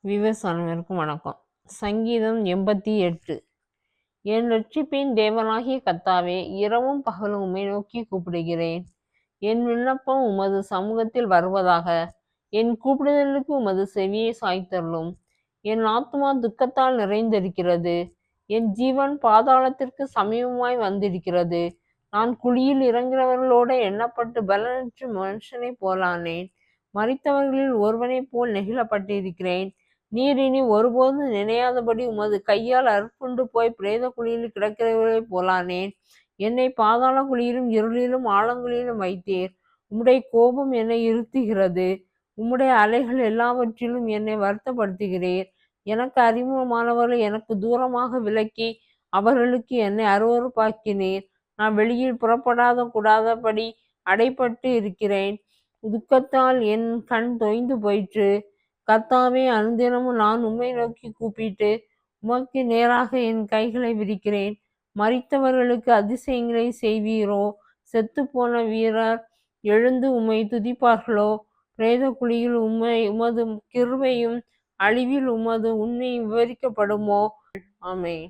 விவஸ் அனைவருக்கும் வணக்கம். சங்கீதம் 88. என் ரட்சிப்பின் தேவனாகிய கர்த்தாவே, இரவும் பகலும் உம்மை நோக்கி கூப்பிடுகிறேன். என் விண்ணப்பம் உமது சமூகத்தில் வருவதாக. என் கூப்பிடுதலுக்கு உமது செவியை சாய்த்தருளும். என் ஆத்துமா துக்கத்தால் நிறைந்திருக்கிறது. என் ஜீவன் பாதாளத்திற்கு சமீபமாய் வந்திருக்கிறது. நான் குழியில் இறங்குகிறவர்களோடு எண்ணப்பட்டு பலனற்ற மனுஷனைப் போலானேன். மரித்தவர்களில் ஒருவனைப் போல் நெகிழப்பட்டிருக்கிறேன். நீர் இனி ஒருபோதும் நினையாதபடி உமது கையால் அறுப்புண்டு போய் பிரேத குழியில் கிடக்கிறவர்களைப் போலானேன். என்னை பாதாள குழியிலும் இருளிலும் ஆழங்குழியிலும் வைத்தீர். உம்முடைய கோபம் என்னை இருத்துகிறது. உம்முடைய அலைகள் எல்லாவற்றிலும் என்னை வருத்தப்படுத்துகிறீர். எனக்கு அறிமுகமானவர்களை எனக்கு தூரமாக விலக்கி அவர்களுக்கு என்னை அருவருப்பாக்கினீர். நான் வெளியில் புறப்படாத கூடாதபடி அடைப்பட்டு இருக்கிறேன். துக்கத்தால் என் கண் தொய்ந்து போயிற்று. கர்த்தாவே, அனுதினமும் நான் உம்மை நோக்கி கூப்பிட்டு உமக்கு நேராக என் கைகளை விரிக்கிறேன். மரித்தவர்களுக்கு அதிசயங்களை செய்வீரோ? செத்துப்போன வீரர் எழுந்து உம்மை துதிப்பார்களோ? பிரேத குழியில் உமது கிருபையும் அழிவில் உமது உண்மையும் விவரிக்கப்படுமோ? ஆமென்.